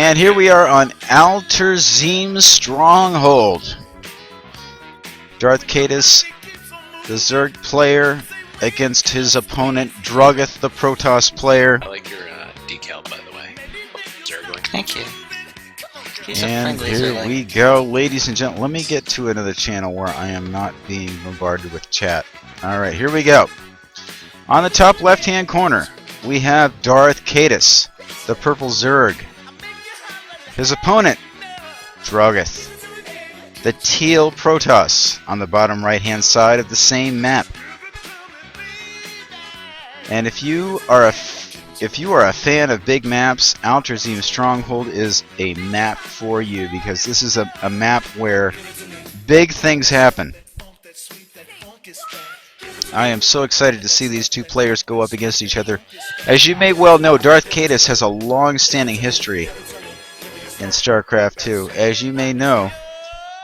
And here we are on Alterzim's Stronghold. Darth Catus, the Zerg player, against his opponent Drogith, the Protoss player. I like your decal, by the way. Zerg. Thank you. He's And a here we go, ladies and gentlemen. Let me get to another channel where I am not being bombarded with chat. Alright, here we go. On the top left-hand corner, we have Darth Catus, the purple Zerg. His opponent, Drogith, the teal Protoss, on the bottom right-hand side of the same map. And if you are a fan of big maps, Alterzim's Stronghold is a map for you, because this is a map where big things happen. I am so excited to see these two players go up against each other. As you may well know, Darth Catus has a long-standing history in StarCraft 2. As you may know,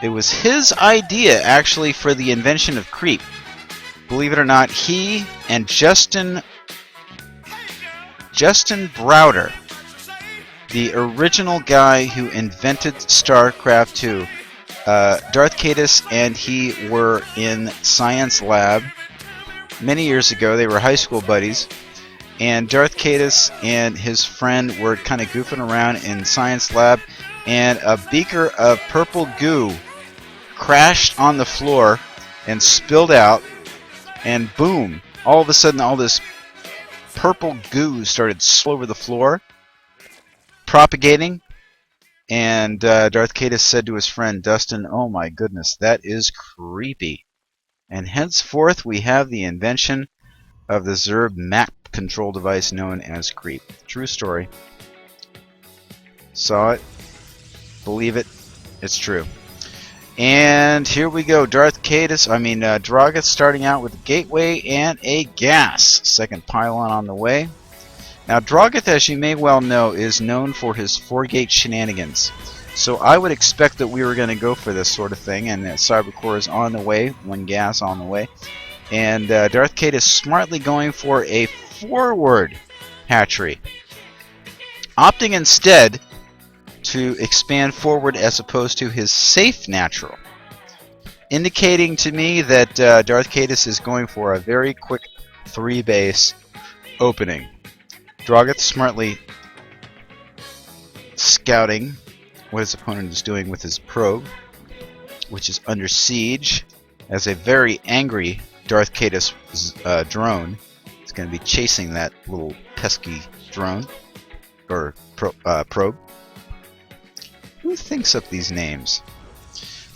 it was his idea, actually, for the invention of creep. Believe it or not, he and Justin Browder, the original guy who invented StarCraft 2, Darth Catus and he were in science lab many years ago. They were high school buddies, and Darth Catus and his friend were kind of goofing around in science lab, and a beaker of purple goo crashed on the floor and spilled out, and boom, all of a sudden all this purple goo started all over the floor, propagating, and Darth Catus said to his friend Dustin, "Oh my goodness, that is creepy." And henceforth we have the invention of the Zerg map control device known as creep. True story. Saw it. Believe it. It's true. And here we go. Drogith starting out with a gateway and a gas. Second pylon on the way. Now Drogith, as you may well know, is known for his 4-gate shenanigans. So I would expect that we were going to go for this sort of thing, and Cybercore is on the way, 1 gas on the way. And Darth Catus smartly going for a forward hatchery, opting instead to expand forward as opposed to his safe natural, indicating to me that Darth Catus is going for a very quick 3-base opening. Drogith smartly scouting what his opponent is doing with his probe, which is under siege, as a very angry Darth Catus drone is going to be chasing that little pesky drone, or probe. Who thinks up these names?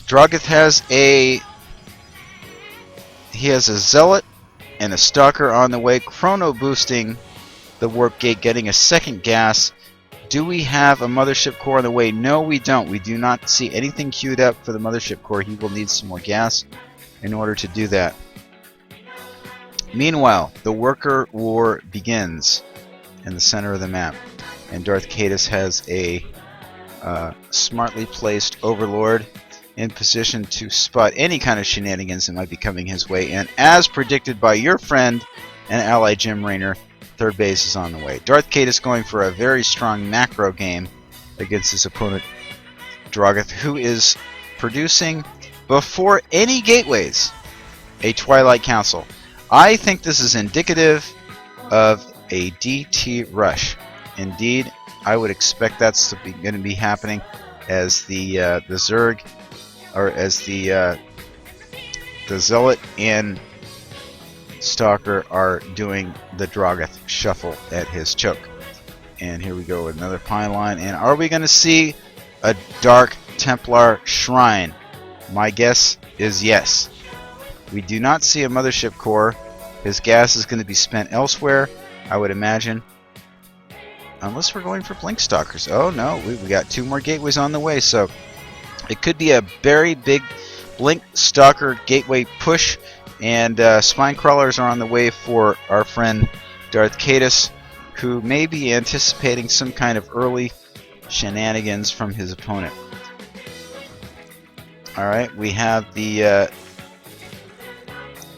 Drogith has a zealot and a stalker on the way, chrono boosting the warp gate, getting a second gas. Do we have a mothership core on the way? No, we don't. We do not see anything queued up for the mothership core. He will need some more gas in order to do that. Meanwhile, the worker war begins in the center of the map, and Darth Catus has a smartly placed overlord in position to spot any kind of shenanigans that might be coming his way. And as predicted by your friend and ally Jim Raynor, 3rd base is on the way. Darth Catus going for a very strong macro game against his opponent Drogith, who is producing, before any gateways, a Twilight Council. I think this is indicative of a DT rush. Indeed, I would expect that's going to be happening as the Zerg, or as the Zealot and Stalker are doing the Drogith shuffle at his choke. And here we go with another pylon. And are we going to see a Dark Templar Shrine? My guess is yes. We do not see a mothership core. His gas is going to be spent elsewhere, I would imagine. Unless we're going for Blink Stalkers. Oh no, we got 2 more gateways on the way, so it could be a very big Blink Stalker gateway push. And spine crawlers are on the way for our friend Darth Catus, who may be anticipating some kind of early shenanigans from his opponent. Alright, we have the...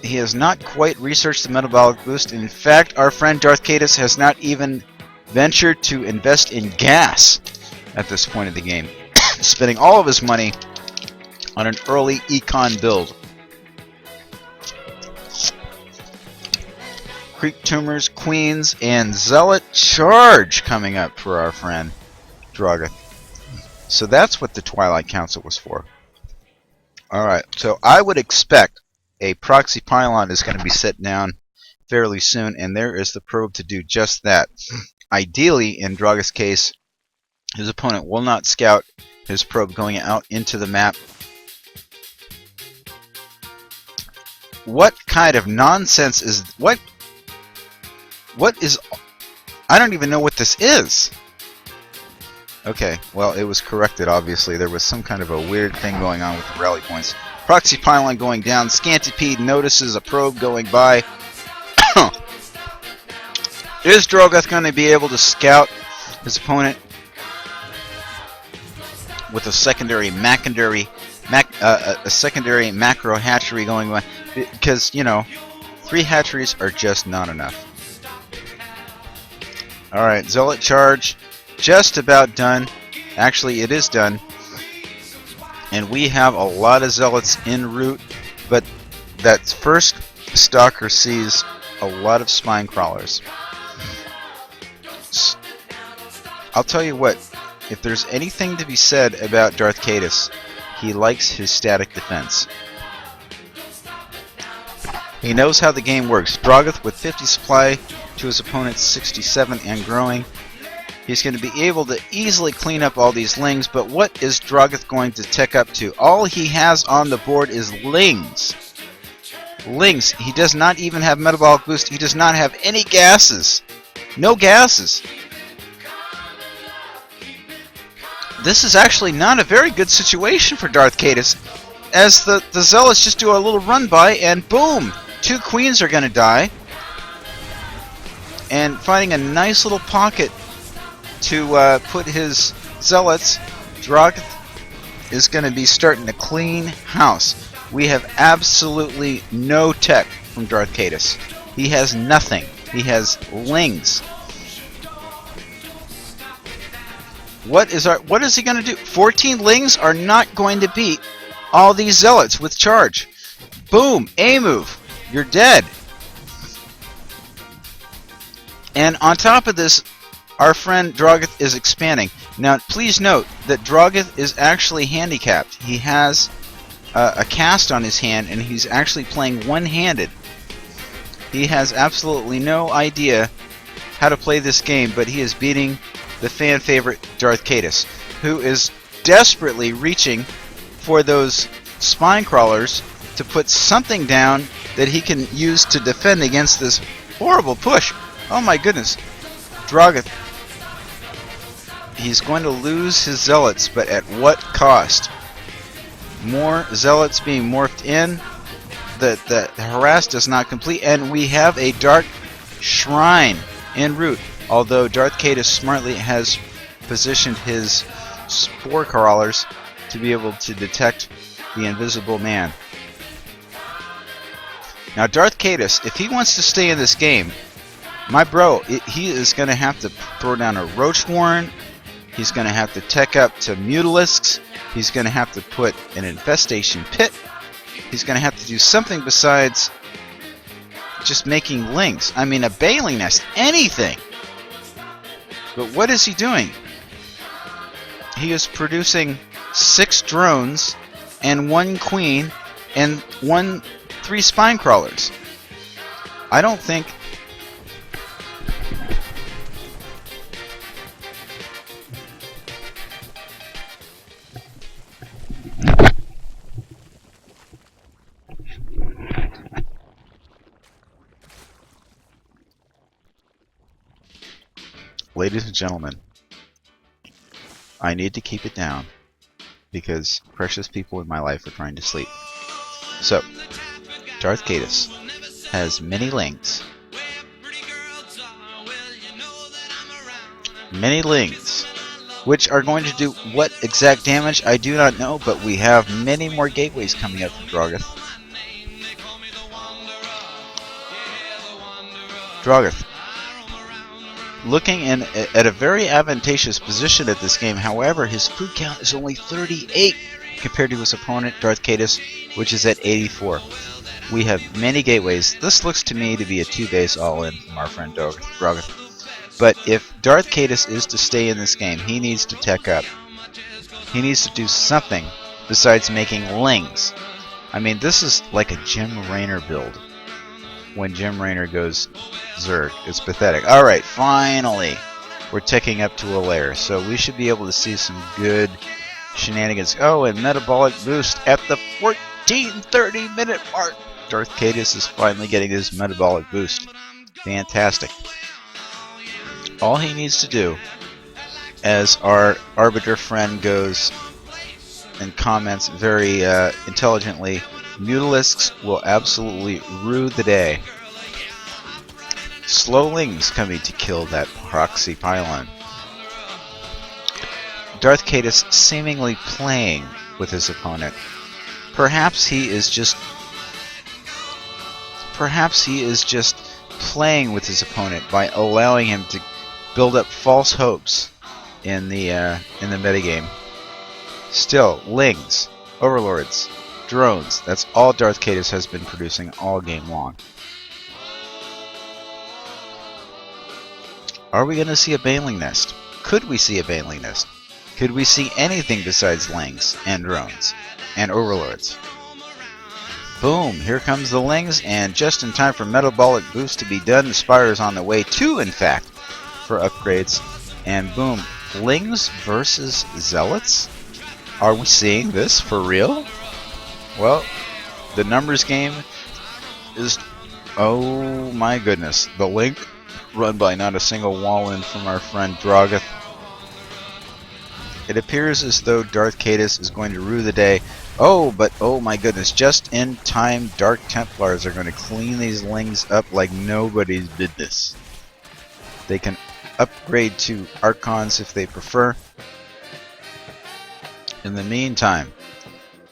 he has not quite researched the metabolic boost. In fact, our friend Darth Catus has not even ventured to invest in gas. at this point of the game, spending all of his money on an early econ build. Creep Tumors, Queens, and Zealot Charge coming up for our friend Drogith. So that's what the Twilight Council was for. Alright, so I would expect a proxy pylon is going to be set down fairly soon, and there is the probe to do just that. Ideally, in Drogith's case, his opponent will not scout his probe going out into the map. What kind of nonsense is... What is... I don't even know what this is. Okay, well, it was corrected, obviously. There was some kind of a weird thing going on with the rally points. Proxy pylon going down. Scantipede notices a probe going by. Is Drogith going to be able to scout his opponent with a secondary secondary macro hatchery going on? Because, you know, 3 hatcheries are just not enough. Alright, Zealot Charge. Just about done. Actually, it is done. And we have a lot of Zealots en route, but that first Stalker sees a lot of Spine Crawlers. I'll tell you what, if there's anything to be said about Darth Caedus, he likes his static defense. He knows how the game works. Drogith with 50 supply to his opponent's 67 and growing. He's going to be able to easily clean up all these Lings, but what is Drogith going to tech up to? All he has on the board is Lings. Lings. He does not even have Metabolic Boost. He does not have any gases. No gases. This is actually not a very good situation for Darth Caedus, as the Zealots just do a little run by, and boom! 2 Queens are going to die. And finding a nice little pocket to put his Zealots, Drogith is going to be starting to clean house. We have absolutely no tech from Darth Caedus. He has nothing. He has Lings. What is he going to do? 14 Lings are not going to beat all these Zealots with charge. Boom! A move. You're dead. And on top of this, our friend Drogith is expanding. Now, please note that Drogith is actually handicapped. He has a cast on his hand, and he's actually playing one-handed. He has absolutely no idea how to play this game, but he is beating the fan favorite Darth Caedus, who is desperately reaching for those Spine Crawlers to put something down that he can use to defend against this horrible push. Oh my goodness. Drogith. He's going to lose his Zealots, but at what cost? More Zealots being morphed in. The harass does not complete, and we have a Dark Shrine en route. Although Darth Caedus smartly has positioned his Spore Crawlers to be able to detect the Invisible Man. Now Darth Caedus, if he wants to stay in this game, my bro, he is going to have to throw down a Roach Warren. He's going to have to tech up to Mutalisks. He's going to have to put an Infestation Pit. He's going to have to do something besides just making Lings. I mean, a Baleen Nest. Anything. But what is he doing? He is producing 6 drones and 1 queen and 3 Spine Crawlers. I don't think... Ladies and gentlemen, I need to keep it down because precious people in my life are trying to sleep. So, Darth Caedus has many Lings. Many Lings, which are going to do what exact damage, I do not know, but we have many more gateways coming up from Drogith. Drogith. looking in at a very advantageous position at this game. However, his food count is only 38 compared to his opponent, Darth Catus, which is at 84. We have many gateways. This looks to me to be a 2-base all-in from our friend Drogith. But if Darth Catus is to stay in this game, he needs to tech up. He needs to do something besides making lings. I mean, this is like a Jim Raynor build. When Jim Raynor goes Zerg. It's pathetic. Alright, finally, we're ticking up to a layer. So we should be able to see some good shenanigans. Oh, and metabolic boost at the 14:30 minute mark. Darth Catus is finally getting his metabolic boost. Fantastic. All he needs to do, as our arbiter friend goes and comments very intelligently, Mutalisks will absolutely rue the day. Slowlings coming to kill that proxy pylon. Darth Catus seemingly playing with his opponent. Perhaps he is just playing with his opponent by allowing him to build up false hopes in the metagame. Still, lings, overlords, drones. That's all Darth Catus has been producing all game long. Are we going to see a Baneling Nest? Could we see a Baneling Nest? Could we see anything besides lings and drones and overlords? Boom, here comes the lings, and just in time for metabolic boost to be done, the Spire is on the way too, in fact, for upgrades. And boom, lings versus zealots? Are we seeing this for real? Well, the numbers game is, oh my goodness, the link run by not a single wall-in from our friend Drogith. It appears as though Darth Catus is going to rue the day. Oh, but oh my goodness, just in time, Dark Templars are going to clean these lings up like nobody's business. They can upgrade to Archons if they prefer. In the meantime,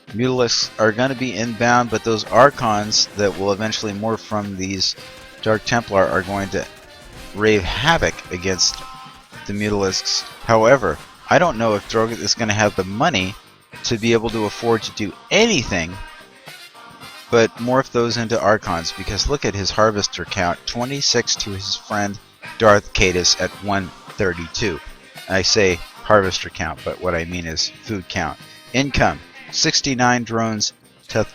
Mutalisks are going to be inbound, but those Archons that will eventually morph from these Dark Templar are going to rave havoc against the Mutalisks. However, I don't know if Drogith is going to have the money to be able to afford to do anything but morph those into Archons, because look at his harvester count, 26 to his friend Darth Catus at 132. I say harvester count, but what I mean is food count. Income, 69 drones to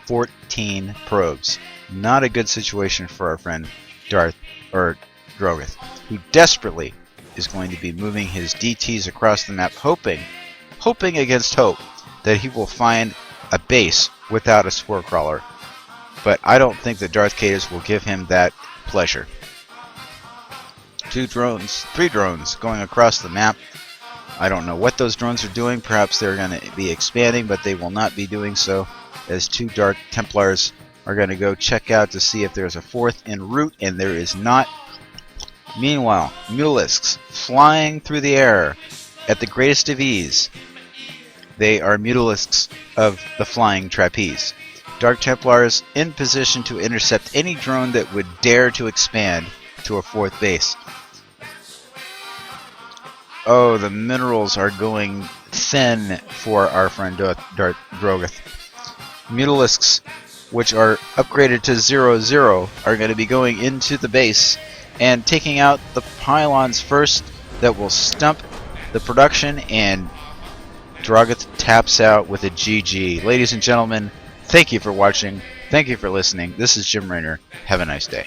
14 probes. Not a good situation for our friend Drogith, who desperately is going to be moving his DTs across the map, hoping against hope that he will find a base without a spore crawler. But I don't think that Darth Catus will give him that pleasure. 3 drones going across the map. I don't know what those drones are doing. Perhaps they're going to be expanding, but they will not be doing so, as 2 Dark Templars are going to go check out to see if there's a 4th en route, and there is not. Meanwhile, Mutalisks flying through the air at the greatest of ease. They are Mutalisks of the flying trapeze. Dark Templars in position to intercept any drone that would dare to expand to a 4th base. Oh, the minerals are going thin for our friend Darth Drogith. Mutalisks, which are upgraded to 0-0, are going to be going into the base and taking out the pylons first that will stump the production, and Drogith taps out with a GG. Ladies and gentlemen, thank you for watching. Thank you for listening. This is Jim Raynor. Have a nice day.